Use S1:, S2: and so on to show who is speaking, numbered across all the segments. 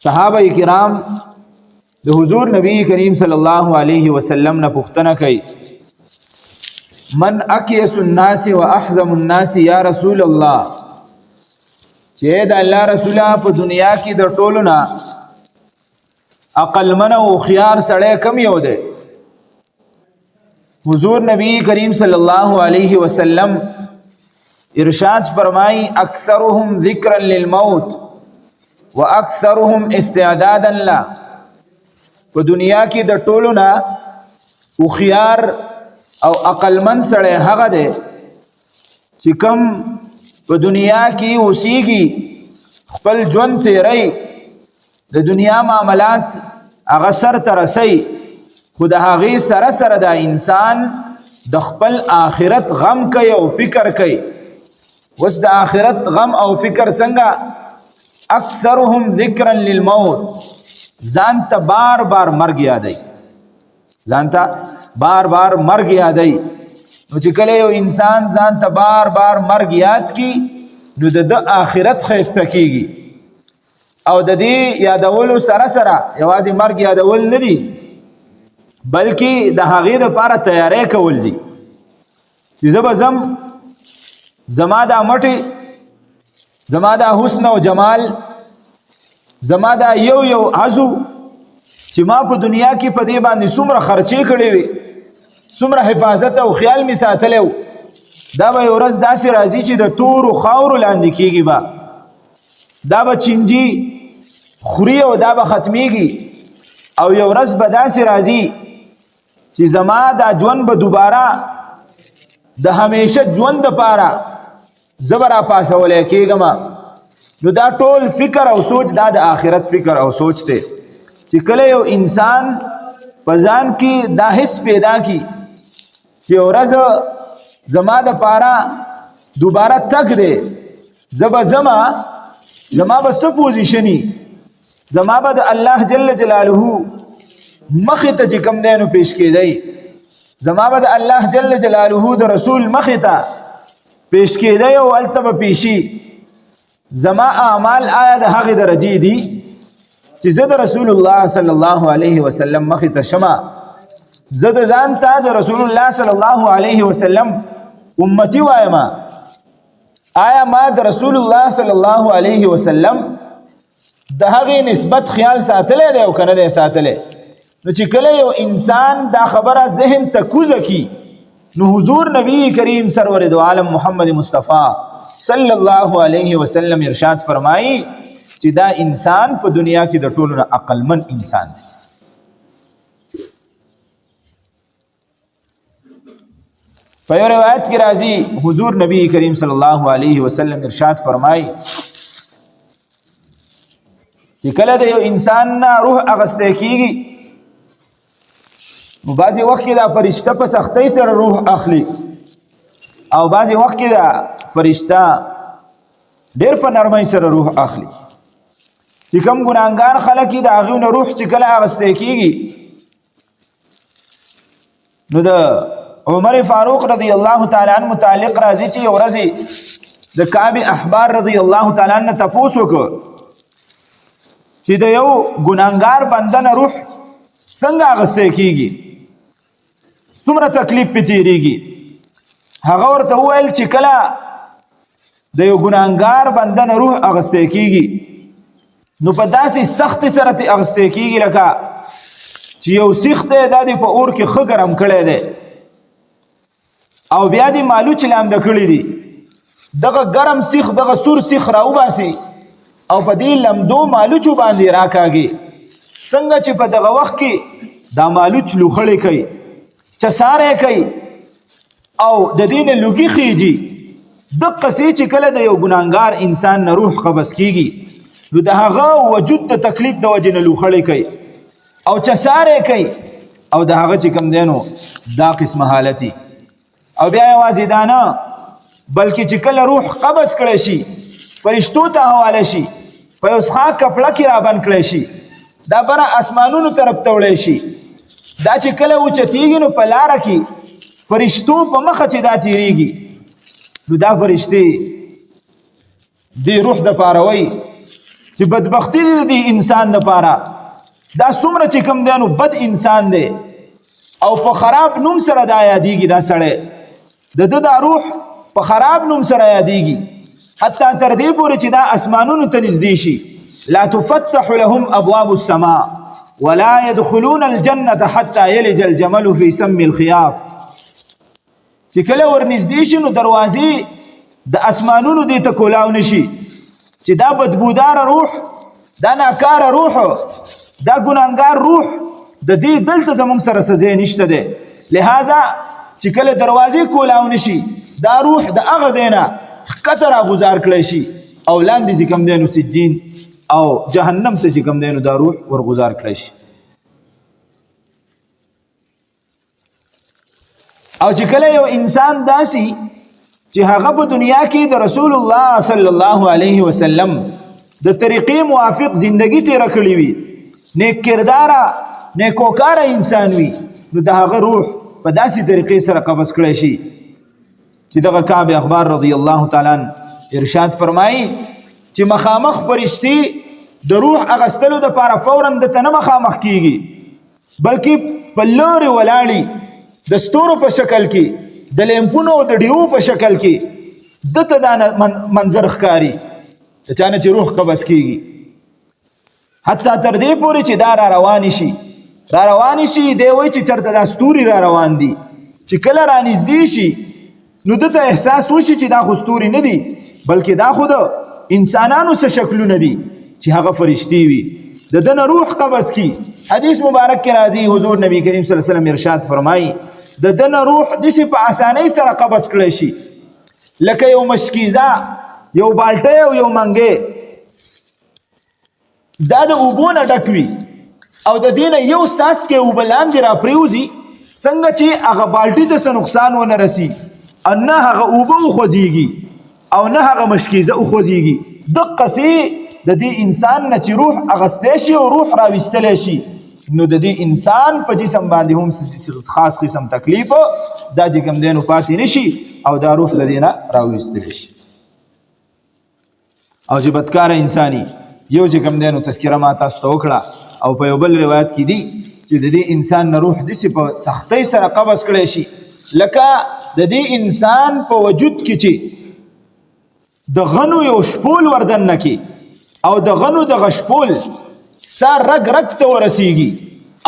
S1: صحابه کرام د حضور نبی کریم صلی الله علیه وسلم نه پوښتنه کوي من اکیس الناس واحزم الناس یا رسول الله چې د الله رسوله په دنیا کې د ټولو نه عقل من او خيار سړی کم یو دی حضور نبی کریم صلی الله علیه وسلم ارشاد فرمای اکثرهم ذکرا للموت واکثرهم استعدادا له په دنیا کې د ټولو نه خيار او عقل من سړی هغه دی چې کم په دنیا کې اوسېږي خپل ژوند تیری د دنیا معاملات هغه سر ته رسي خو د هغې سره سره دا انسان د خپل آخرت غم کوي او فکر کوي اوس د آخرت غم او فکر څنګه اکثرهم ذکرا للموت ځان ته بار بار مرګ یادوي ځان ته بار بار مرګ یادوي نو چې کله یو انسان ځان ته بار بار مرګ یاد کی نو د آخرت ښایسته کیږي او د دې یادولو سره سره یوازې مرګ یادول نه دي بلکې د هغې دپاره تیاری کول دي چې زه به ځم زما دا مټې زما دا حسن او جمال زما دا یو عزو چې ما په دنیا کې په دې باندې څومره خرچې کړې وي څومره حفاظت او خیال مې ساتلی و دا به یو ورځ داسې راځي چې د تورو خاورو لاندې کېږي به دا به چینجي خوري او دا به ختمیږي او یو ورځ به داسې راځي چې زما دا ژوند به دوباره د همیشه ژوند دپاره زه به راپاسولی کېږم نو دا ټول فکر او سوچ دا د آخرت فکر او سوچ دی چې کله یو انسان په ځان کې دا حس پیدا کی چې یو ورځ زما دپاره دوباره تګ دی زه به ځمه زما به څه پوزیشني زما به د الله جل جلاله مخې ته چې کوم دی نو پیش کېدی زما به د الله جل جلاله د رسول مخې ته پیش کېدی او هلته به پیشي زما اعمال آیا د هغې درجې دي چې زه د رسول الله صلی الله علیه وسلم مخې ته شمه زه د ځان ته د رسول الله صلی الله علیه وسلم امتی وایم آیا ما د رسول الله صلی الله علیه وسلم د هغې نسبت خیال ساتلی دی او که نه دی ساتلی نو چې کله یو انسان دا خبره ذهن ته کوزه کی نو حضور نبی کریم سرور دو عالم محمد مصطفی صلی الله علیه وسلم ارشاد فرمایی چې دا انسان په دنیا کې د ټولو نه عقلمن انسان دی په یو روایت کې راځي حضور نبی کریم صلی الله علیه وسلم ارشاد فرمای چې کله د یو انسان نه روح اغستی کېږي نو بعضې وخت کې دا فرشته په سختۍ سره روح اخلي او بعضې وخت کې دا فرشته ډېر په نرمۍ سره روح اخلي چې کوم ګناهګار خلک دي د هغې نه روح چې کله اغستی کېږي نو د عمر فاروق رضی الله تعالی عنہ متعلق راځي چې یو ورځ د کعب احبار رضی الله تعالی عنہ تپوس وکړ چې د یو ګناهګار بنده نه روح څنګه اغستی کېږي څومره تکلیف پې تېرېږي هغه ورته وویل چې کله د یو ګناهګار بنده نه روح اغستی کېږي نو په داسې سختۍ سره ترې اغستی کېږي لکه چې یو سیخ دی دا دې په اور کې ښه ګرم کړی دی او بیا دې مالوچ لامده کړي دي دغه ګرم سیخ دغه سور سیخ راوباسي او په دې لمدو مالوچو باندې راکاږي څنګه چې په دغه وخت کې دا مالوچ لوخړې کوي چساره کوي او د دې نه لوګي خېږي دقسې چې کله د یو ګناهګار انسان نه روح قبض کېږي نو د هغه وجود د تکلیف د وجې نه لوخړې کوي او چساره کوي او د هغه چې کوم دی نو دا قسمه حالتي او بیا یوازې دا نه بلکې چې کله روح قبض کړی شي فرشتو ته حواله شي په یو څښاک کپړه کې رابند کړی شي دا بره اسمانونو طرف ته وړی شي دا چې کله اوچتېږي نو په لاره کې فرشتو په مخه چې دا تېرېږي نو دا فرشتې دې روح دپاره وایي چې بدبختی دی انسان لپاره دا څومره چې کوم دی نو بد انسان دی او په خراب نوم سره دا یادېږي دا سړی د ده دا روح په خراب نوم سره یادېږي حتی تر دې پورې چې دا اسمانونو ته نږدې شي لا تفتح لهم ابواب السماء ولا يدخلون الجنة حتى يلج الجمل في سم الخياط چې کله ورنږدې شي نو دروازې د اسمانونو دې ته کولاو نشي چې دا بدبودار روح دا ناکاره روح دا ګناهګار روح د دې دلته زموږ سره سزا نشته دی لہذا چې کله دروازې کولاو نشي دا روح د هغه ځای نه ښکته راغوځار کړی شي او لاندې چې کوم دی نو سجین او جهنم ته چې کوم دی نو دا روح ورغوځار کړی شي او چې کله یو انسان داسي چې هغه په دنیا کې د رسول الله صلی الله علیه وسلم د طریقې موافق زندگی تیر کړی وي نیک کرداره نیکوکاره انسان وي نو د هغه روح په داسې طریقې سره قبض کړی شي چې دغه کعب اخبار رضی الله تعالی عنہ ارشاد فرمایي چې مخامخ فرشتي د روح اغستلو دپاره فورا دته نه مخامخ کیږي بلکې په لورې ولاړي د ستورو په شکل کې د لیمپونو او د ډیو په شکل کې دته دا منظر ښکاري د چا نه چې روح قبض کیږي حتی تر دې پورې چې دا را روانې شي دی وایي چې چېرته دا ستوري را روان دي چې کله را نږدې شي نو دته احساس وشي چې دا خو ستوري نه دي بلکې دا خو د انسانانو څه شکلونه دي چې هغه فرشتي وي د ده نه روح قبض کی حدیث مبارک کې راځي حضور نبی کریم صلی الله علیه وسلم ارشاد فرمایي د ده نه روح داسې په اسانۍ سره قبض کړی شي لکه یو مشکیزه یو بالټۍ او یو منګی دا د اوبو نه ډک وي او د دې نه یو څاڅکی اوبه لاندې را پرېوځي څنګه چې هغه بالټي ته څه نقصان ونه رسي او نه هغه اوبه وخوځېږي او نه هغه مشکیزه وخوځېږي دقسې د دې انسان نه چې روح اغستی شي او روح راویستلی شي نو د دې انسان په جسم باندې هم خاص قسم تکلیف دا چې کوم دی نو پاتې نشي او دا روح د دې نه راویستلی شي او چې بدکاره انساني یو چې کوم دی نو تذکره ما تاسو ته وکړه او په یو بل روایت کې دي چې د دې انسان نه روح داسې په سختۍ سره قبض کړی شي لکه د دې انسان په وجود کې چې د غنو یو شپول وردن نکي او د غنو دغه شپول ستا رګ رګ ته ورسیږي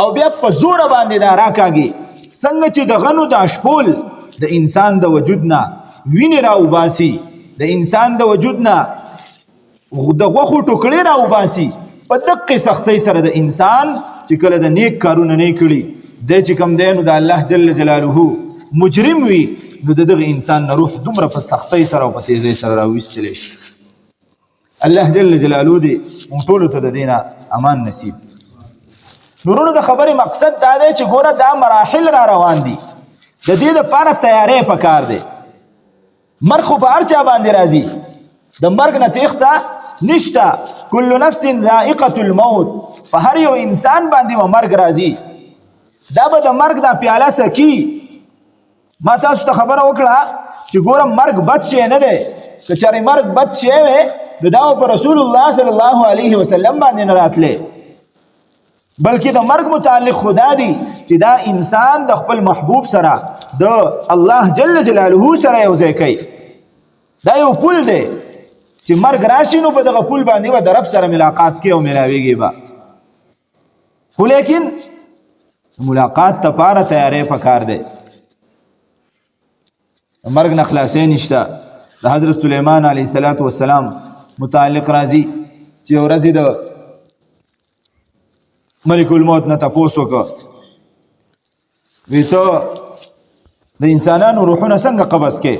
S1: او بیا په زوره باندې دا راکاږي څنګه چې د غنو دا شپول د انسان د وجود نه وینې راوباسي د انسان د وجود نه د غوښو ټوکړې راوباسي په دقې سختۍ سره د انسان چې کله د نیک کارونه نه کړي دی چې کوم دی نو د الله جل جلاله مجرم وي نو د دغه انسان نه روح دومره په سختۍ سره او په تیزۍ سره راویستلی شي الله جل جلاله دې موږ ټولو ته د دې نه امان نصیب نورونو د خبرې مقصد دا دی چې ګوره دا مراحل را روان دي د دې دپاره تیاری پکار دی مرګ خو په هر چا باندې راځي د مرګ نه تېښته نشته کل نفس ذائقة الموت په هر یو انسان باندې به مرګ راځي دا به د مرګ دا پیاله سکي ما تاسو ته خبره وکړه چې ګوره مرګ بد شی نه دی که چېرې مرګ بد شی وی نو دا په رسول الله صلی الله علیه وسلم باندې نه راتلی بلکې د مرګ متعلق خدا دی چې دا انسان د خپل محبوب سره د الله جل جلاله سره یو ځای کوي دا یو پل دی چې مرګ راشي نو په دغه پل باندې به د رب سره ملاقات کوي او ملاویږي به خو لیکن ملاقات دپاره تیاری پکار دی مرګ نه خلاصۍ نشته د حضرت سلیمان علیه السلام متعلق راځي چې یو ورځ د ملک الموت نه تپوس وکړه وی ته د انسانانو روحونه څنګه قبض کې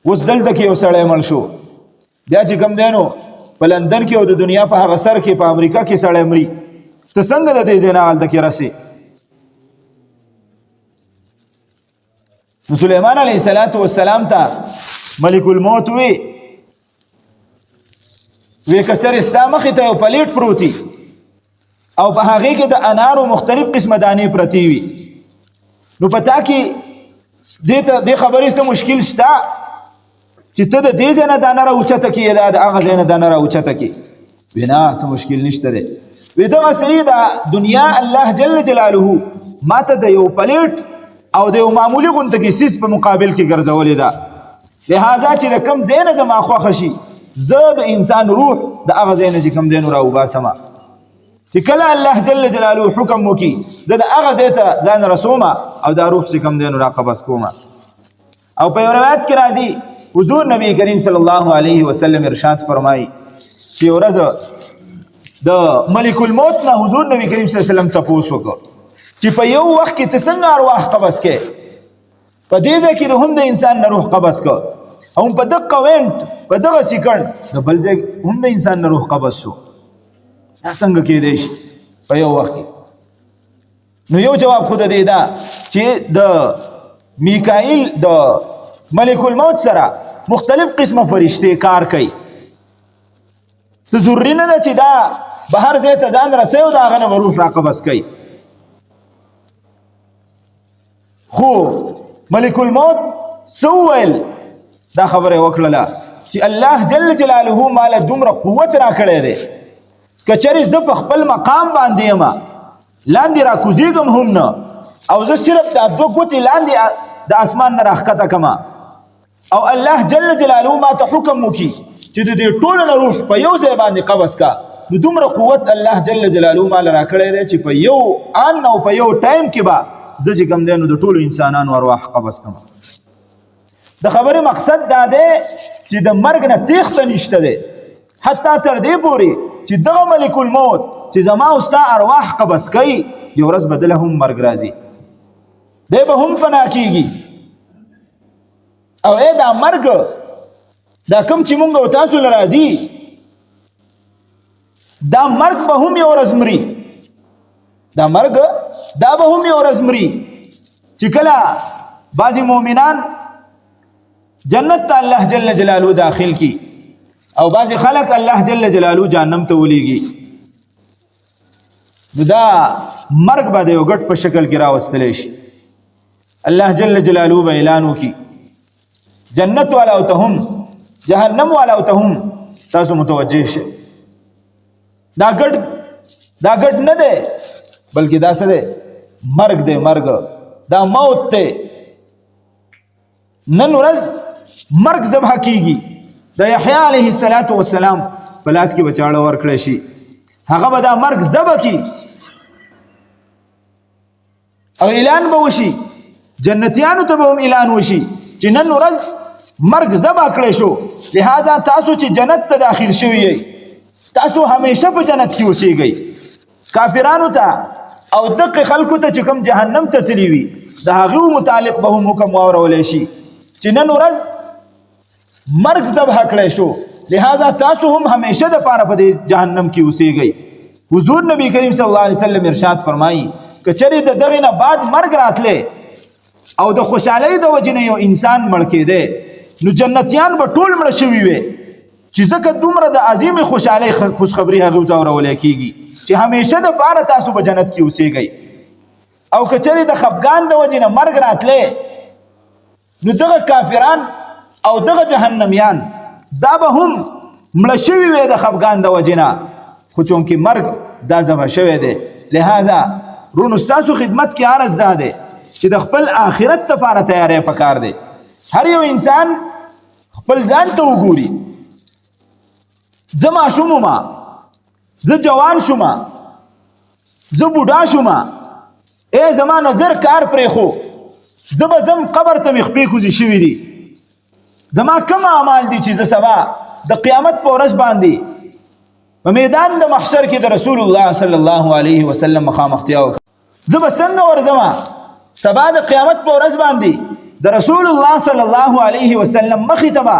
S1: اوس دلته کې یو سړی مړ شو بیا چې کوم دی نو په لندن کې او د دنیا په هغه سر کې په امریکا کې سړی مري ته څنګه د دې ځای نه هلته کې رسې نو سلیمان علیه السلام ته ملک الموت وی که چېرې ستا مخې ته یو پلیټ پروتي او په هغې کې د انارو مختلف قسمه دانې پرتې وي نو په تا کې دې خبرې څه مشکل شته چې ته د دې ځای نه دا نه راوچته کړې دا د هغه ځای نه دا نه راوچته کړې وی نه څه مشکل نشته دی وی دغسې د دنیا الله جل جلاله ما ته د یو پلیټ او د یو معمولي غونته کیسیز په مقابل کې ګرځولې ده لهذا چې د کوم ځای نه زما خوښه شي زه د انسان روح د هغه ځای نه چې کوم دی نو راوباسمه چې کله الله جل جلاله حکم وکړي زه د هغه ځای ته ځان رسومه او دا روح چې کوم دی نو راقبض کومه او په یو روایت کې راځي حضور نبی کریم صلی الله علیه وسلم ارشاد فرمایي چې یو ورځ د ملک الموت نه حضور نبی کریم صلی الله علیه وسلم تپوس وکړ چې په یو وخت کې ته څنګه ارواح قبض کې په دې ځای کې هم د انسان نه روح قبض کړ او په دغه وینټ په دغه سکند د بل ځای هم د انسان نه روح قبض شو دا څنګه کېدی شي په یو وخت کې نو یو جواب خو د دې دا چې د میکائیل د ملک الموت سره مختلف قسمه فرشته کار کوي څه ضروري نه ده چې دا بهر ځای ته ځان رسوي او د هغه نه روح راقبض کوي خو ملک الموت سویل دا خبره وکړه چې الله جل جلاله مال دومره قوت را کړی دی کچری زه په خپل مقام باندې یم لاندې را کوزیږم هم نه او زه صرف دا دوه ګوتې لاندې د اسمان نه راښکته کما او الله جل جلاله ما ته حکم وکړي چې د دې ټولو نه روح په یو ځای باندې قبض کا نو دومره قوت الله جل جلاله مال را کړی دی چې په یو آن او په یو ټایم کې به زه چې کوم دی نو د ټولو انسانانو ارواح قبض کړم د خبرې مقصد دا دی چې د مرګ نه تېښته نشته دی حتی تر دې پورې چې دغه ملک الموت چې زما او ستا ارواح قبض کوي یو ورځ به دله هم مرګ راځي دی به هم فنا کېږي او دا مرګ دا کوم چې مونږ او تاسو له راځي دا مرګ به هم یو ورځ مري دا مرګ دا به هم یو ورځ مري چې کله بعضې مؤمنان جنت ته الله جل جلاله داخل کی او بعضې خلک الله جل جلاله جهنم ته ولیږي نو دا مرګ به د یو ګټ په شکل کې راوستلی شي الله جل جلاله به اعلان وکړي جنت والاو ته هم جهنم والاو ته هم تاسو متوجه شئ دا ګډ نه دی بلکې دا څه دی مرګ دی مرګ دا موت دی نن ورځ مرګ ذبح کیږي د یحیی علیه السلام په لاس کې بچاړه ورکړی شي هغه به دا مرګ ذبح کی او اعلان به وشي جنتیانو ته به هم اعلان وشي چې نن ورځ مرګ ذبح کړی شو لہذا تاسو چې جنت ته داخل شوي یئ تاسو همیشه په جنت کې اوسیږئ کافرانو ته او دغه خلکو ته چې کوم جهنم ته تللی وي د هغو متعلق به هم حکم واورولی شي چې نن ورځ مرګ ذبح کړی شو لہذا تاسو هم همیشه دپاره په دې جهنم کې اوسیږئ حضور نبی کریم صلی الله علیه وسلم ارشاد فرمایي که چرې د دغې نه بعد مرګ راتلی او د خوشحالۍ د وجې نه یو انسان مړ کېدی نو جنتیان به ټول مړه شوي وي چې ځکه دومره د عظیم خوشحالۍ خوشخبري هغوی ته اورولی کېږي چې همیشه دپاره تاسو په جنت کې اوسیږئ او که چرې د خفګان د وجې نه مرګ راتلی نو دغه کافران او دغه جهنمیان دا به هم مړه شوي وي د خفګان د وجې نه خو چونکې مرګ دا ذبح شوی دی لہذا رونو ستاسو خدمت کې عرض دا دی چې د خپل آخرت لپاره تیاری پکار دی هر یو انسان خپل ځان ته وګوري زه ماشوم ومه زه جوان شومه زه بوډا شومه زما نظر کار پرېښو زه به ځم قبر ته مې خپې کوزې شوي دي زما کوم اعمال دي چې زه سبا د قیامت په ورځ باندې په میدان د محشر کې د رسول الله صلی الله علیه وسلم مخامختیا وکړم زه به څنګه ورځمه سبا د قیامت په ورځ باندې د رسول الله صلی الله علیه وسلم مخې ته به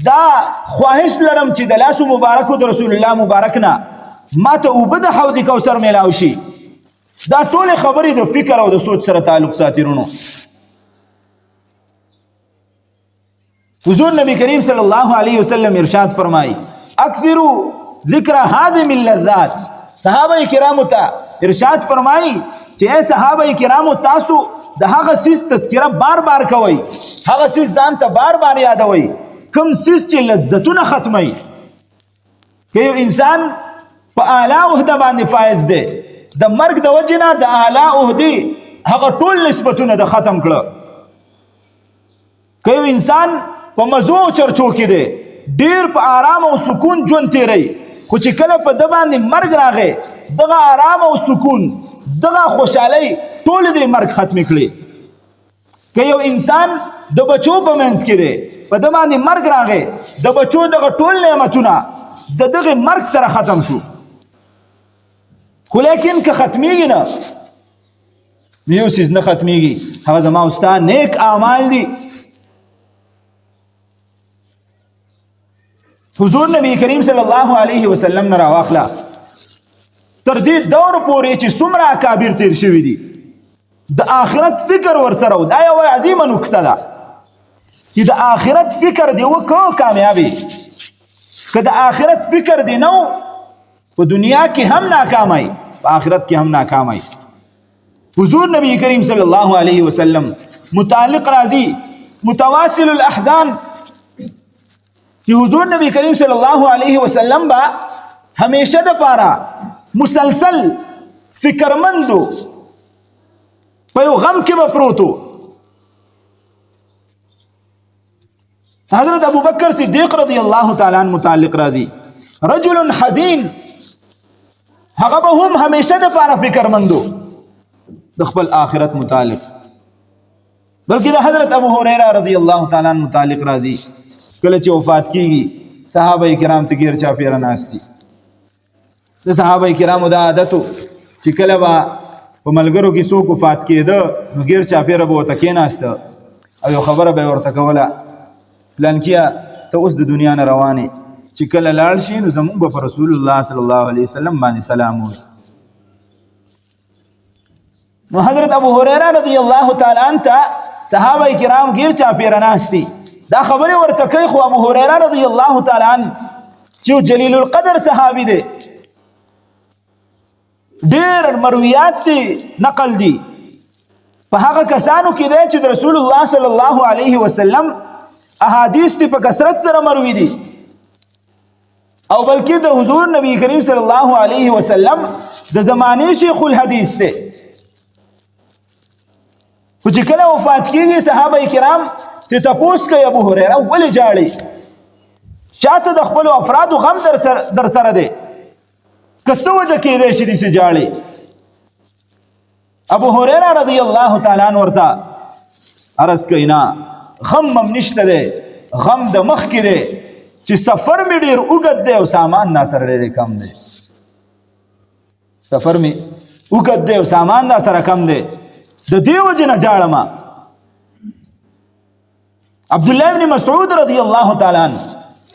S1: دا خواهش لرم چې د لاسو مبارکو د رسول الله مبارک نه ما ته اوبه د حوض کوثر میلاو شي دا ټولې خبرې د فکر او د سوچ سره تعلق ساتي رونو حضور نبی کریم صلی الله علیه وسلم ارشاد فرمایي اکثروا ذکر هادم اللذات صحابه کرامو ته ارشاد فرمایي چې اے صحابه کرامو تاسو د هغه سیز تذکره بار بار کوئ هغه سیز ځان ته بار بار یادوئ کم سیز چې لذتونه ختموي. که یو انسان په اعلی عهده باندې فائز دی، د مرګ د وجې نه د اعلی عهدې هغه ټول نسبتونه د ختم کړه. که یو انسان په مزو او چرچو کې دی، ډیر په آرام او سکون ژوند تیروي، خو چې کله په ده باندې مرګ راغی، دغه آرام او سکون، دغه خوشحالۍ ټولې د مرګ ختمې کړې. که یو انسان د بچو په منځ کې دی، په ده باندې مرګ راغی، د بچو دغه ټول نعمتونه د دغه مرګ سره ختم شو. خو لیکن که ختمیږي نه، یو څیز نه ختمیږي، هغه زما او ستا نیک اعمال دي. حضور نبی کریم صلی الله علیه وسلم نه راواخله تر دې دور پورې چې څومره اکابر تیر شوي دي، د آخرت فکر ورسره و. دا یوه عظیمه نکته ده چې د آخرت فکر دې وکړو کامیابي. که د آخرت فکر دې نه و، په دنیا کې هم ناکامای، په آخرت کې هم ناکامای. حضور نبی کریم صلی الله علیه وسلم متعلق راځي متواصل الاحزان کہ حضور نبی کریم صلی اللہ علیہ وسلم با ہمیشہ دا پارا مسلسل فکرمندو پیو غم کے با پروتو. حضرت ابو بکر صدیق رضی اللہ تعالیٰ عنہ متعلق راضی رجل حزین، هغه به هم همیشه د پاره فکرمندو د خپل آخرت متعلق. بلکې د حضرت ابو هريره رضی الله تعالی عنہ متعلق راضی کله چې وفات کیږي، صحابه کرام ته غیر چا پیرا ناشتي. د صحابه کرامو د عادتو چې کله با په ملګرو کې څوک وفات کېده نو غیر چا پیرا به وته کېناسته او یو خبره به ورته کوله، پلان کیا ته اوس د دنیا نه روانې، چې کله لاړ شي نو زموږ به په رسول الله صلی الله علیه وسلم باندې سلام وایي. نو حضرت ابو هريره رضی الله تعالی عنہ ته صحابه کرام غیر چا پیرا ناشتي دا خبره ورته کوي. خو ابو هريره رضی الله تعالی عنہ چې جلیل القدر صحابي دی، ډېر مرویات دي نقل دي په هغه کسانو کې دی چې د رسول الله صلی الله علیه وسلم احادیث دي په کثرت سره مروي دي، او بلکې د حضور نبی کریم صلی الله علیه وسلم د زمانه شیخ الحدیث دی. خو چې کله وفات کیږي صحابه کرام ته تپوس کوي ابو هريره ولې جاړي؟ چاته د خپل افراد غم در سره دی، که څه وجه کېدی شي داسې جاړي؟ ابو هريره رضی الله تعالی عنہ ورته عرض کوي نه، غم هم نشته دی، غم د مخ کې دی چې سفر مې ډېر اوږد دی او سامان دا سره ډېر کم دی. سفر مې اوږد دی او سامان دا سره کم دی، د دې وجې نه جاړم. عبدالله ابن مسعود رضی الله تعالی عنہ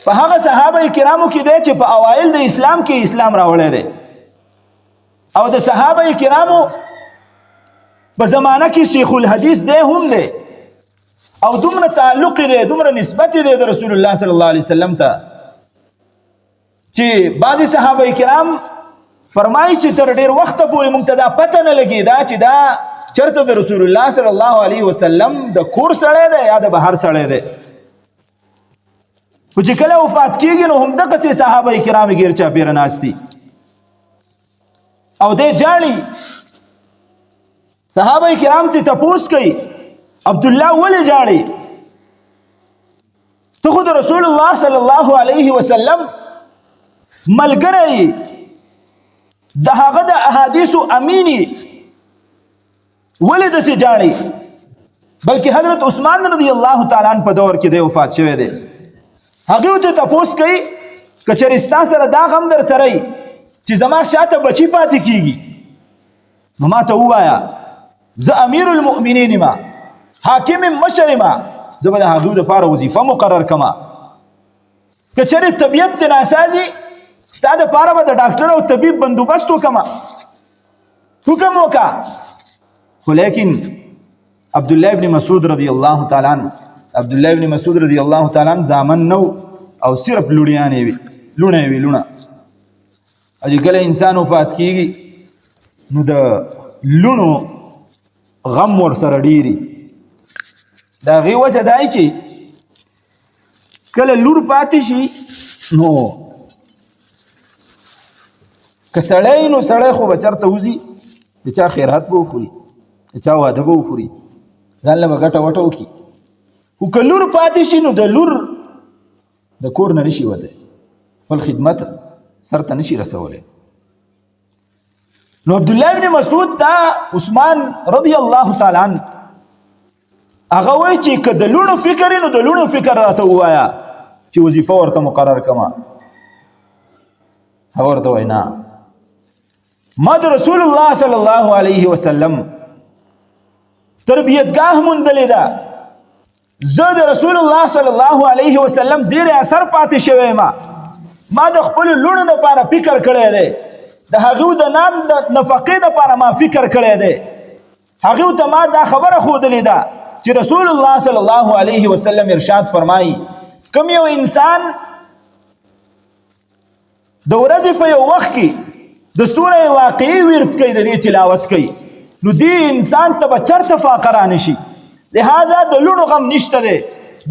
S1: په هغه صحابه کرامو کې دی چې په اوایل د اسلام کې اسلام راوړی دی، او د صحابه کرامو په زمانه کې شیخ الحدیث دی هم دی، او دومره تعلق دی، دومره نسبت دی د رسول الله صلی الله علیه وسلم ته چې بعضی صحابه کرام فرمایي چې تر ډیر وخت پورې موږ ته دا پته نه لګېده چې دا چرته د رسول الله صلی الله علیه وسلم د کور سړی دی یا د بهر سړی دی. خو چې کله وفات کېږي نو همدغسې صحابه کرام غیر چاپېره ناستي او دی جاړي. صحابه کرام ته تپوس کوي عبدالله ولې جاړي؟ ته خو د رسول الله صلی الله علیه وسلم ملګری د هغه د احادیثو امینی، ولې داسې جاړي؟ بلکې حضرت عثمان رضی الله تعالی عنہ په دور کې دی وفات شوی دی. هغه ته تپوس کوي که چېرې ستا سره دا غم در سره وي چې زما شاته بچي پاتې کېږي نو ما ته ووایه، زه امیر المؤمنین ما، حاکم مشر ما، زه به د هغوی دپاره وظیفه مقرر کما. که چېرې طبیعت دې ناسازي ستا دپاره به د ډاکټر او طبیب بندوبست وکړم، حکم وکړه. خو لیکن عبدالله ابن مسعود رضی الله تعالی عنہ، عبدالله ابن مسعود رضی الله تعالی عنہ زامن نو او صرف لوڼیانې وي، لوڼه وي لوڼه. او چې کله انسان وفات کېږي نو د لوڼو غم ورسره ډېري. د هغې وجه دا چې کله لور پاتې شي نو که سړی نو سړی خو به چېرته وځي د چا خیرات به وخوري د چا واده به وخوري ځان له به ګټه وټه وکړي خو که لور پاتې شي نو د لور د کور نه نشي وتی خپل خدمت سر ته نشي رسولی نو عبدالله ابن مسعود ته عثمان رضی الله تعالی عنه هغه وایي چې که د لوڼو فکر نو د لوڼو فکر راته ووایه چې وظیفه ورته مقرر کړمه هغه ورته وایي نه ما د رسول الله صلی الله علیه وسلم تربیتگاه موندلې ده زه د رسول الله صلی الله علیه وسلم زیر اثر پاتې شوی ما د خپل لوڼو لپاره فکر کړی دی د هغو د نام د نفقې لپاره ما فکر کړی دی هغو ته ما دا خبره ښودلې ده چې رسول الله صلی الله علیه وسلم ارشاد فرمایي کوم یو انسان د ورځې په یو وخت کې د سوره واقعي ورد کوي د دې تلاوت کوي نو دې انسان ته به چرته فاقه رانشي لہذا د لوڼو غم نشته دی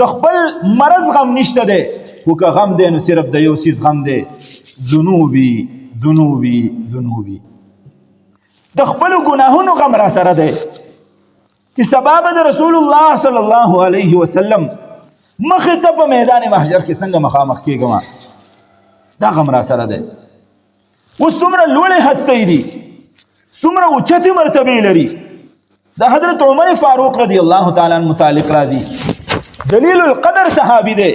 S1: د خپل مرض غم نشته دی خو که غم دی نو صرف د یو څیز غم دی ذنوبي ذنوبي ذنوبي د خپلو ګناهونو غم را سره دی چې سبا به د رسول الله صلی الله علیه وسلم مخې ته په میدان محشر کې څنګه مخامخ کېږم دا غم را سره دی اوس څومره لوړې هستۍ دي څومره اوچتې مرتبې لري د حضرت عمر فاروق رضی الله تعالی عنہ متعلق راځي دلیل القدر صحابي دی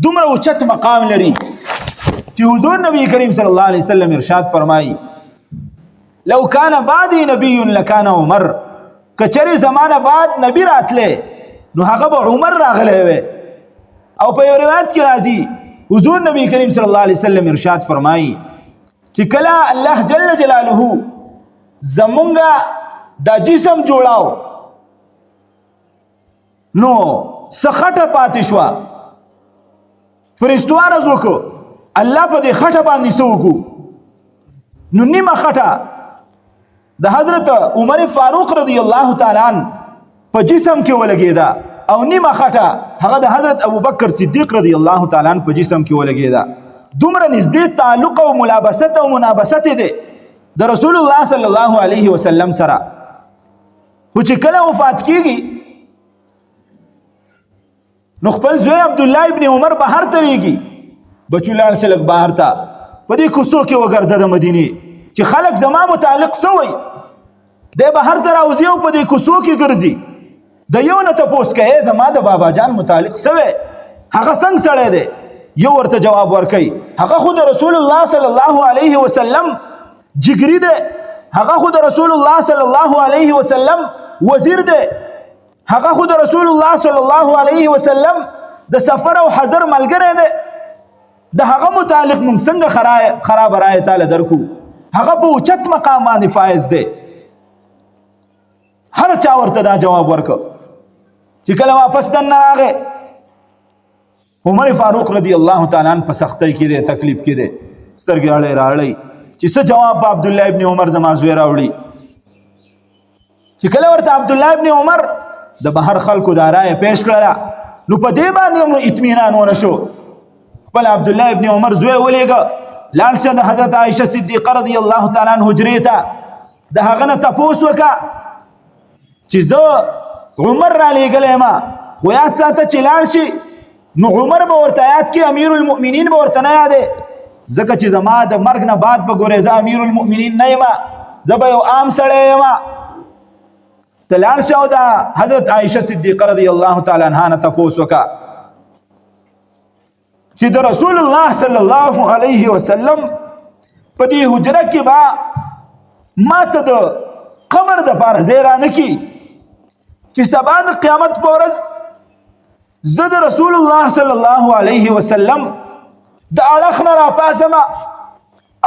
S1: دومره اوچت مقام لري چې حضور نبی کریم صلی الله علیه وسلم ارشاد فرمایي لو کان بعدی نبی لکان عمر کچری زمانه بعد نبی راتله نو هغه به عمر راغلی وي او په یو روایت کې راځي حضور نبی کریم صلی الله علیه وسلم ارشاد فرمایي چې کله الله جل جلاله زمونږه دا جسم جوړاو نو سخټه پاتې شوه فرشتو عرض وکړو الله په دې خټه باندې څه وکړو نو نیمه خټه د حضرت عمر فاروق رضی الله تعالی عنہ په جسم کې ولګېده او نیمه خټه هغه د حضرت ابوبکر صدیق رضی الله تعالی عنہ په جسم کې ولګېده دومره نږدې تعلق او ملابست او منابست دی د رسول الله صلی الله علیه وسلم سره خو چې کله وفات کیږي نو خپل زوی عبدالله ابن عمر بهر تریږي بچو لاړ شه لږ بهر ته په دې کوڅو کې وګرځه د مدینې چې خلک زما متعلق څه وایي دی بهر ته راوځي او په دې کوڅو کې ګرځي د یو نه تپوس کوي زما د بابا جان متعلق څه وایي هغه څنګه سړی دی یو ورته جواب ورکوي هغه خو د رسول الله صلی الله علیه وسلم جګری دی هغه خو د رسول الله صلی الله علیه وسلم وزیر دی هغه خو د رسول الله صلی الله علیه وسلم د سفر او حضر ملګری دی د هغه متعلق موږ څنګه خراب رایه تعالی درکو هغه په اوچت مقام باندې فائز دی هر چا ورته دا جواب ورکړ چې کله واپس دننه راغی عمر فاروق رضی الله تعالی عنہ په سختۍ کې دی تکلیف کې دی سترګې اړې راړی چې څه جواب په عبدالله ابن عمر زما زوی راوړي چې کله ورته عبدالله ابن عمر د بهر خلکو دا رایه پیش کړله نو په دې باندې هم اطمینان ونه شو خپل عبدالله ابن عمر زوی ولېږه لاړ شه د حضرت عایشه صدیقه رضی الله تعالی عنہ حجرې ته د هغه نه تپوس وکړه چې زه عمر را لېږلی یم خو یاد ساته چې لاړ شي نو عمر به ورته یاد کړي امیر المؤمنین به ورته نه یادې ځکه چې زما د مرګ نه بعد به ګورې زه امیر المؤمنین نه یم زه به یو عام سړی یم ته لاړ شه او د حضرت عایشه صدیقه رضی الله تعالی عنها نه تپوس وکړه چې د رسول الله صلی الله علیه وسلم په دې حجره کې به ما ته د قبر دپاره ځای رانه کړي چې سبا د قیامت په ورځ زه د رسول الله صلی الله علیه وسلم د اړخ نه راپاسم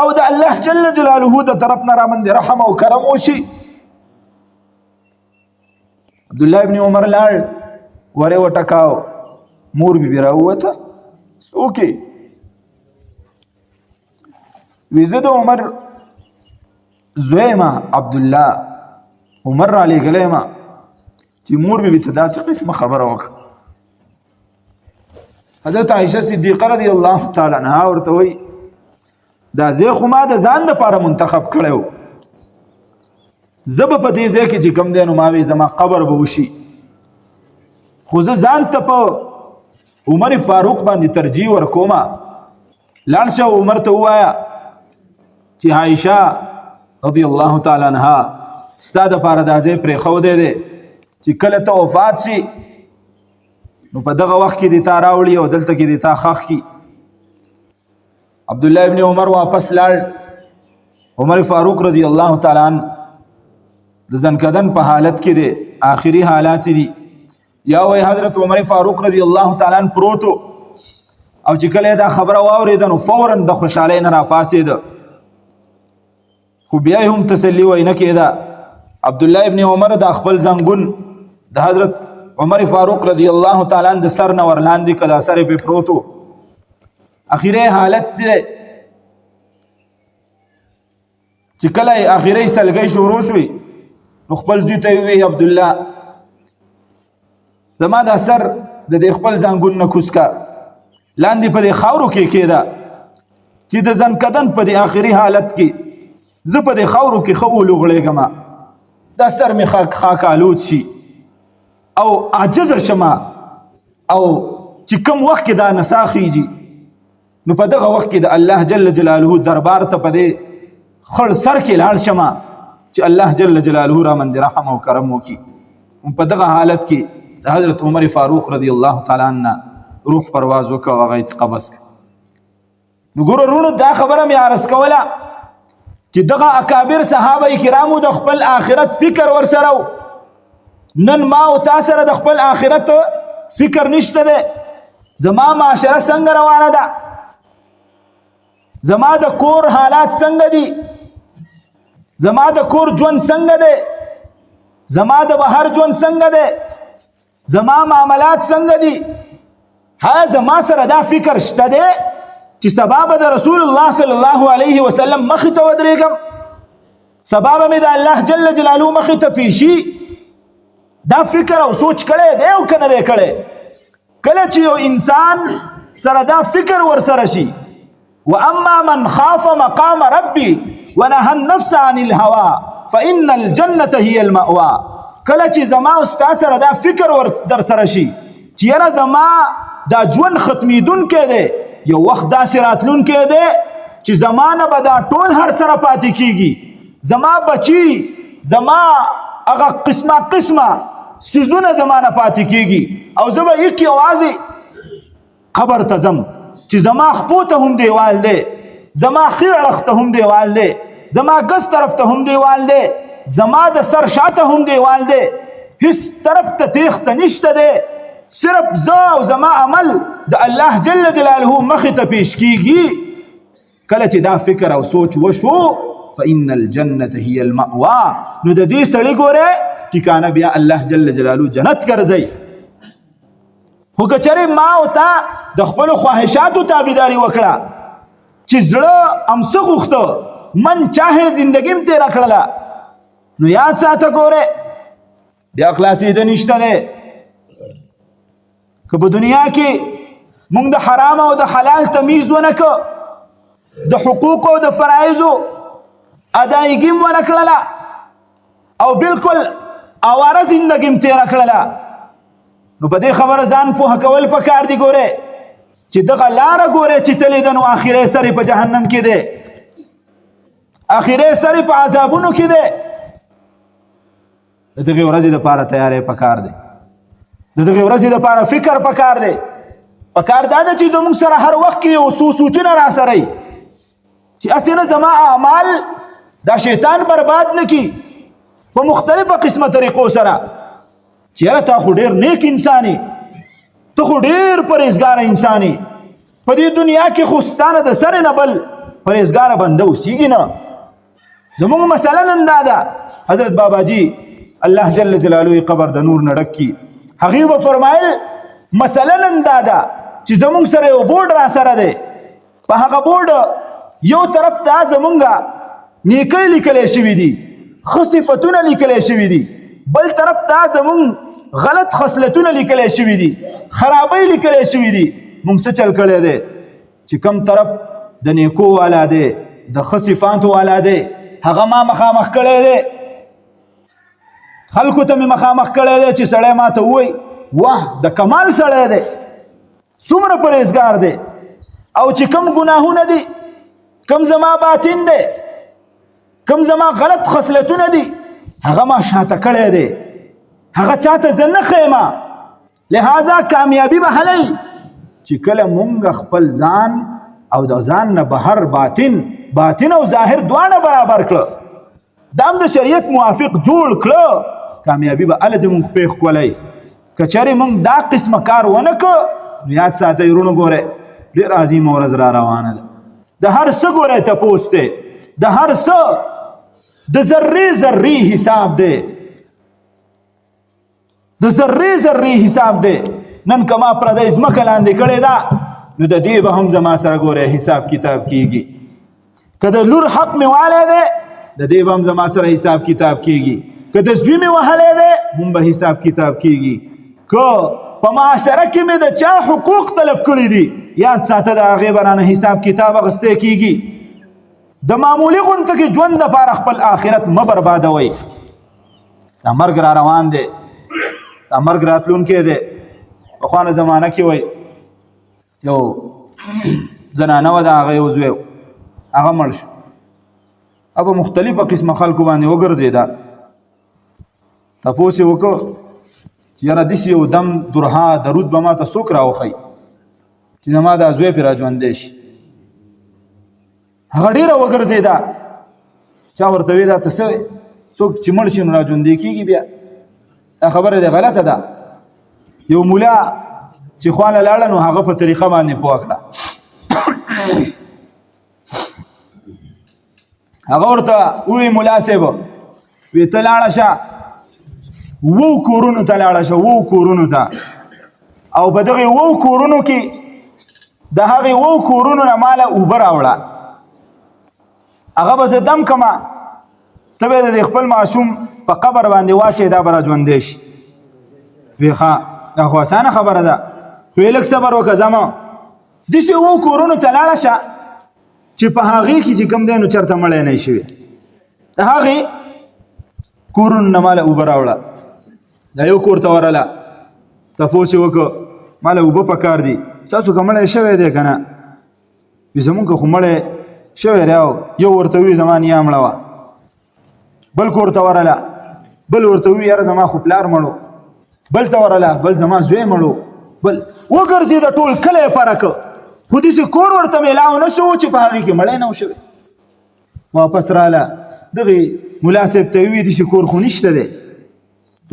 S1: او د الله جل جلاله د طرف نه رامندې رحم او کرم وشي عبدالله ابن عمر لاړ ورې وټکاو مور بي بي راووته څوک یې وی زه د عمر زوی یم عبدالله عمر را لېږلی یم چې مور بي بي ته داسې قسمه خبره وکړه حضرت عائشہ صدیقہ رضی الله تعالی عنها ورته وی دا زه خو ما د ځان لپاره منتخب کړو، زب په دې ځای کې چې کوم دی نو ما وی زما قبر به وشي، خو زه ځان ته په عمر فاروق باندې ترجیح ورکوما. لاړ شه عمر ته ووایا چې عائشہ رضی الله تعالی عنها ستا دپاره دا ځای پرېښودی دی چې کله ته وفات شي نو په دغه وخت کې دې تا راوړي او دلته کې دې تا ښخ کړي. عبدالله ابن عمر واپس لاړ. عمر فاروق رضی الله تعالی عنه د ځنکدن په حالت کې دی، آخري حالات دي. یا وی حضرت عمر فاروق رضی الله تعالی عنه پروتو او چې کله دا خبره واورېده نو فورا د خوشحالۍ نه راپاڅېده، خو بیا هم تسلي وینه کېده. عبدالله ابن عمر د خپل زنګون د حضرت عمر فاروق رضی الله تعالی عنه د سر نه ورلاندې کړه، سر یې پرې پروت و. اخري حالت دی چې کله اخري سلګۍ شروع شوې نو خپل زوی ته یې وویل عبدالله زما دا سر د دې خپل زنګون نه کوز کا، لاندې په دې خاورو کې کېده چې د ځنکدن په دې آخري حالت کې زه په دې خاورو کې ښه ولوغړېږم، دا سر مې خاک آلود شي او عاجزه شمه، او چې کوم وخت کې دا نسا خیږي نو په دغه وخت کې د الله جل جلاله دربار ته په دې خړ سر کې لاړ شمه چې الله جل جلاله را باندې رحم او کرم وکړي. په دغه حالت کې د حضرت عمر فاروق رضی الله تعالی عنه روح پرواز وکړ او هغه یې قبض کړ. نو ګوره وروڼو دا خبره مې عرض کوله چې دغه اکابر صحابه کرامو د خپل آخرت فکر ورسره و. نن ما او تا سره د خپل آخرت فکر نشته دی. زما معاشره څنګه روانه ده، زما د کور حالات څنګه دي، زما د کور ژوند څنګه دی، زما د بهر ژوند څنګه دی، زما معاملات څنګه دي. ها زما سره دا فکر شته دی چې سبا به د رسول الله صلی الله علیه وسلم مخې ته ودرېږم، سبا به مې د الله جل جلاله مخې ته پیشي. دا فکر او سوچ کړی دی او که نه دی کړی؟ کله چې یو انسان سره دا فکر ورسره شي واما من خاف مقام ربي ونهى النفس عن الهوى فإن الجنة هي المأوى. کله چې زما او ستا سره دا فکر در سره شي چې یاره زما دا ژوند ختمیدونکی دی، یو وخت داسې راتلونکی دی چې زما نه به دا ټول هر سره پاتې کیږي، زما بچي زما هغه قسمه قسمه سیزونه زما نه پاتې کیږي او زه به یک یوازې قبر ته ځم چې زما خپو ته هم دیوال دی، زما ښي اړخ ته هم دیوال دی، زما ګس طرف ته هم دیوال دی، زما د سر شاته هم دیوال دی، هیڅ طرف ته تیښته نشته دی، صرف زه او زما عمل د الله جل جلاله مخې ته پیش کیږي. کله چې دا فکر او سوچ وشو فإن الجنة هي المأوى نو د دې سړي ګوره ټکانه بیا الله جل جلاله جنت ګرځي. خو که چېرې ما او تا د خپلو خواهشاتو تابعداري وکړه چې زړه امڅه غوښته من چاهې زندګي م تېره کړله نو یاد ساته ګوره بیا خلاصېده نشته دی. که په دنیا کې موږ د حرام او د حلال تمیز ونه که، د حقوق او د فرایضو ادایګي م ونه کړله او بالکل اواره زندګي م تېره کړله نو په دې خبره ځان پوهه کول پکار دي ګوره چې دغه لاره ګوره چې تللی ده نو آخرې سر په جهنم کې دی، آخرې سر په عذابونو کې دی. د دغې ورځې دپاره تیاری پکار دی، د دغې ورځې دپاره فکر پکار دی. پکار دا ده چې زموږ سره هر وخت کې یو څو سوچونه را سره وي چې هسې نه زما اعمال دا شیطان برباد نه کړي په مختلفه قسمه طریقو سره چې یاره تا خو ډېر نیک انسان یې، ته خو ډېر پرهیزګاره انسان یې، په دې دنیا کې خو ستا نه د سرې نه بل پرهیزګاره بنده اوسېږي نه. زموږ مسله نن دا ده، حضرت باباجي الله جل جلاله قبر د نور نه ډک کړي، هغې به فرمایل مسله نن دا ده چې زموږ سره یو بورډ را سره دی، په هغه بورډ یو طرف ته زمونږه نیکۍ لیکلی شوي دي، ښه صفتونه لیکلی شوي دي، بل طرف ته زمونږ غلط خصلتونه لیکلی شوي دي، خرابۍ لیکلی شوي دي.
S2: مونږ څه چل کړی دی چې کم طرف د نیکو والا دی د ښه صفاتو والا دی هغه ما مخامخ کړی دی خلکو ته مې مخامخ کړی دی چې سړی ما ته ووایي واه د کمال سړی دی څومره پرهیزګار دی او چې کم ګناهونه دي کم زما باطن دی کم زما غلط خصلتونه دي هغه ما شاته کړی دی هغه چاته زه نه ښیمه لہذا کامیابی به هلی چې کله مونږ خپل ځان او د ځان نه بهر باطن او ظاهر دواړه برابر کړه دا هم د شریعت موافق جوړ کړه کامیابی به هله زمونږ پېښ کولی که چېرې مونږ دا قسمه کار ونه کړه نو یاد ساتئ وروڼو ګورئ ډېره عظیمه ورځ را روانه ده د هر څه ګورئ تپوس دی د هر څه د ذرې حساب دی د ذرې حساب دی نن که ما پردی ځمکه لاندې کړې ده نو د دې به هم زما سره ګورئ حساب کتاب کیږي که د لور حق مې والی دی د دې به هم زما سره حساب کتاب کیږي که د زوی مې وهلی دی هم به حساب کتاب کیږي که په معاشره کې مې د چا حقوق طلب کړي دي یاد ساته د هغې به رانه حساب کتاب اخیستی کیږي د معمولي غونته کې ژوند دپاره خپل آخرت مه بربادوئ دا مرګ را روان دی دا مرګ راتلونکی دی پخوانه زمانه کې وایي یو زنانه وه د هغه یو زوی هغه مړ شو هغه په مختلفه قسمه خلکو باندې وګرځېده تپوس یې وکړه چې یاره داسې یو دم درها درود به ما ته څوک راوښیي چې زما دا زوی پرې راژوندی شي هغه ډېره وګرځېده چا ورته وی دا ته څه څوک چې مړ شي نو راژوندی کېږي بیا دا خبره دی غلطه ده یو مولا چې خواله لاړه نو هغه په طریقه باندې پوه کړه هغه ورته ووی ملا صاحب وی ته لاړه شه 7 کورونو ته لاړه شه 7 کورونو ته او په دغې 7 کورونو کې د هغې 7 کورونو نه ماله اوبه راوړه هغه به زه دم کمه ته به یې د خپل معصوم په قبر باندې واچوې دا به راژوندی شي وی ښه دا خو اسانه خبره ده خو یې لږ صبر وکړه ځمه داسې 7 کورونو ته لاړه شه چې په هغې کې چې کوم دی نو چېرته مړی نه شوي د هغې کورونو نه ماله اوبه راوړه دا یو کور ته ورله تپوس یې وکړه ماله اوبه پکار دي ستاسو که مړی شوی دی که نه وي زمونږ که خو مړی شوی دی یو ورته وي زما نیا مړه وه بل کور ته ورله بل ورته وي یاره زما خو پلار مړو بل ته ورله بل زما زوی مړو بل وګرځېده ټول کلی یې پره که خو داسې کور ورته میلاو نه شو چې په هغې کې مړی نه و شوی واپس راله دغې ملا صاحب ته یې ووي داسې کور خو نشته دی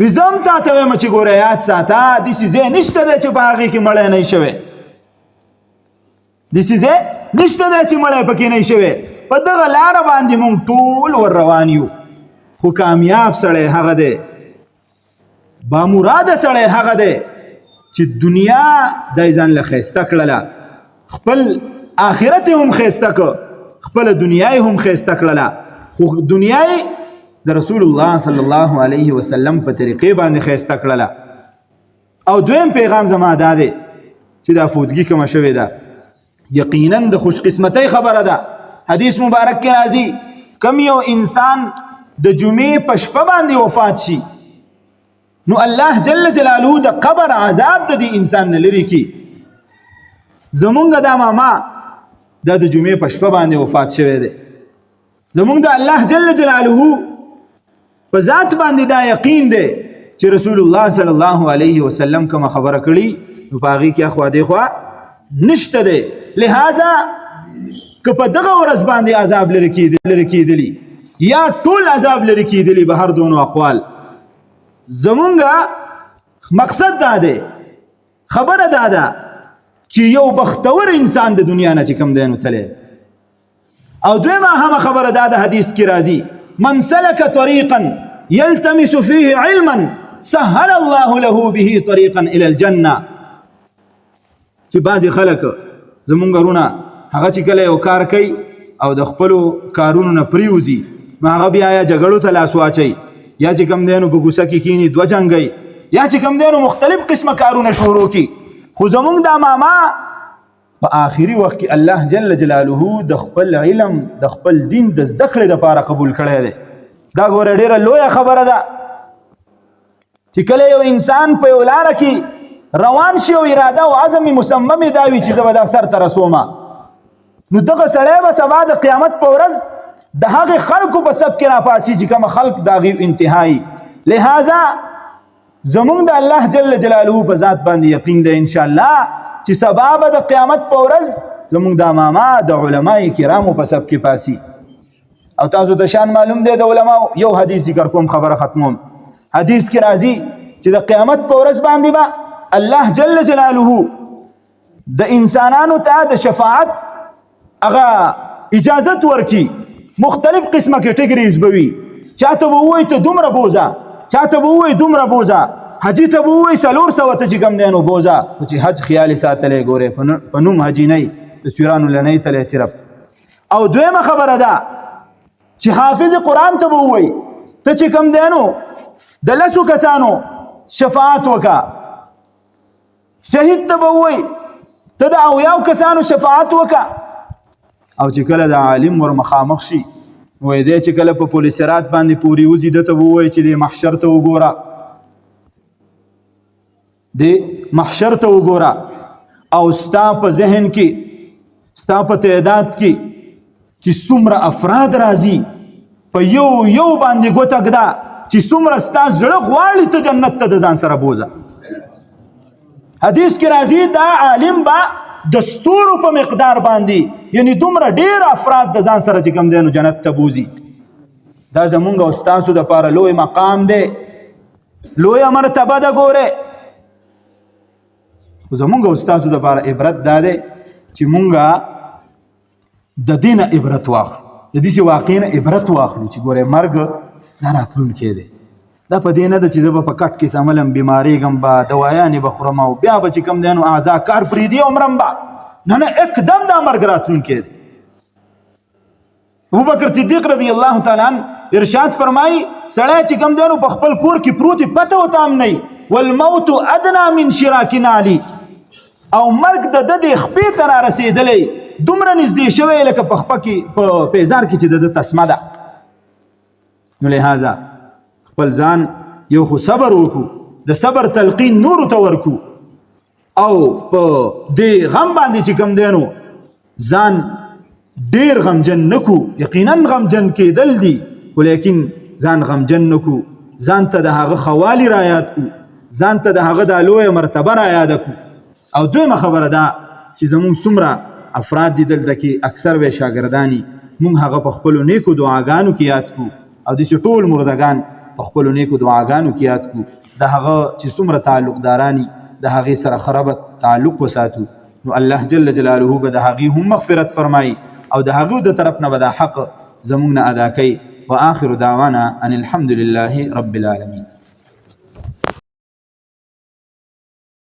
S2: وي زه هم تا ته وایم چې ګوره یاد ساته داسې ځای نشته دی چې په هغې کې مړی نه شوی داسې ځای نشته دی چې مړی پکې نه شوی په دغه لاره باندې مونږ ټول ور روان یو خو کامیاب سړی هغه دی بامراده سړی هغه دی چې دنیا دی ځان له ښایسته کړله خپل آخرت هم ښایسته که خپله دنیا هم ښایسته کړله خو دنیا د رسول الله صلی الله علیه وسلم په طریقې باندې ښایسته کړله او دویم پیغام زما دا دی چې دا فوتګي کومه شوې ده یقینا د خوش قسمتۍ خبره ده حدیث مبارک کې راځي کم یو انسان د جمعې په شپه باندې وفات شي نو الله جل جلاله د قبر عذاب د دې انسان نه لرې کړي زمونږ دا ماما دا د جمعې په شپه باندې وفات شوی دی زمونږ د الله جل جلاله په ذات باندې دا یقین دی چې رسول الله صلی الله علیه وسلم کومه خبره کړي نو په هغې کې اخوا دیخوا نشته دی لہذا که په دغه ورځ باندې عذاب لرې کېدلي یا ټول عذاب لرې کېدلي به هر دونو اقوال زمونږ مقصد دا دی خبره دا ده چې یو بختور انسان د دنیا نه چې کوم دی نو تلی او دویمه همه خبره دا ده حدیث کې راځي من سلك طريقا يلتمس فيه علما سهل الله له به طريقا الى الجنه چې بعضې خلک زمونږ وروڼه هغه چې کله یو کار کوي او د خپلو کارونو نه پریوځي نو هغه بیا یا جګړو ته لاس واچوي یا چې کوم دی نو په کوڅه کې کیني دوه جنګوي یا چې کوم دی نو مختلف قسمه کارونه شروع کړي خو زمونږ دا ماما په آخري وخت کې الله جل جلاله د خپل علم د خپل دین د زده کړې دپاره قبول کړی دی. دا ګوره ډېره لویه خبره ده چې کله یو انسان په یو لاره کې روان شي او اراده او عزم مصمم دا وي چې زه به دا سر ته رسومه، نو دغه سړی به سبا د قیامت په ورځ د هغې خلکو په سب کې راپاسي چې کوم خلق د هغې انتهایي. لہذا زمونږ د الله جل جلاله په ذات باندې یقین دی انشاءالله چې سبا به د قیامت په ورځ زمونږ دا ماما د علماء کرامو په سب کې پاسي. او تاسو د شان معلوم دی د علماء یو حدیث ذکر کوم خبره ختموم. حدیث کې راځي چې د قیامت په ورځ باندې به الله جل جلاله د انسانانو ته د شفاعت هغه اجازت ورکي. مختلف قسمه کټګریز به وي، چاته به ووایي ته دومره بوزه، چاته به ووایي دومره بوزه، حجي ته به ووایي 400 ته چې کوم دی نو بوزه، خو چې حج خیال یې ساتلی ګورې په نوم حجي نه تصویرانو له نه تلی صرف. او دویمه خبره ده چې حافظ قرآن ته به ووایي ته چې کوم دی نو د 10 کسانو شفاعت وکا، شهید ته به ووایي ته د 80 کسانو شفاعت وکا. او چې کله د عالم ور مخامخ شي نو دی چې کله په پولیسرات باندې پوری وځي ده ته به ووایي چې د محشر ته وګوره، د محشر ته وګوره او ستا په ذهن کې ستا په تعداد کې چې څومره افراد راځي په یو یو باندې ګوته ږده چې څومره ستا زړه غواړي ته جنت ته د ځان سره بوزه. حدیث کې راځي دا عالم به د ستورو په مقدار باندې یعنی دومره ډیر افراد د ځان سره چې کوم دی نو جنت ته بوزي. دا زمونږ او ستاسو دپاره لوی مقام دی، لویه مرتبه ده. ګوره زمونږ او ستاسو دپاره عبرت دا دی چې مونږ د دې نه عبرت واخلو، د دې واقع نه عبرت واخلو چې ګوره مرګ دا راتلونکی دی. دا په دې نه ده چې زه به په کټ کې عملاً بیمارېږم به دوایانې به خورم او بیا به چې کوم دی نو اعضا کار پرېږدي او مرم به. نه نه اقدم دا مرګ راتلونکی دی. ابوبکر صدیق رضی الله تعالی عنه ارشاد فرمایي سړی چې کوم دی نو په خپل کور کې پروت وي پته ورته هم نه وي والموت ادنا من شراک نعلی، او مرګ د ده د خپې ته رارسېدلی دومره نږدې شوی لکه په خپه کې په پیزار کې چې د ده تسمه ده. نو لهذا خپل ځان یو خو صبر وکړو، د صبر تلقین نورو ته ورکو، او په دې غم باندې چې کوم دی نو ځان ډیر غمجن نکو. یقینا غمجن کېدل دي خو لیکن ځان غمجن نکو، ځان ته د هغه خوالي را یاد کو، ځان ته د هغه د لویه مرتبه را یاده کو. او دویمه خبره ده چې زمونږ څومره افراد دي دلته کې اکثر وی شاګردانی مونږ هغه په خپلو نیکو دعاګانو کې یاد کو او داسې ټول مردګان په خپلو نیکو دعاګانو کې یاد کو. د هغه چې څومره تعلقدارانی د هغې سره خرابت تعلق وساتو نو الله جل جلاله به د هغې هم مغفرت فرمایي او د هغو د طرف نه به دا حق زمونږ نه ادا کوي. وآخر دعوانا ان الحمد لله رب العالمين.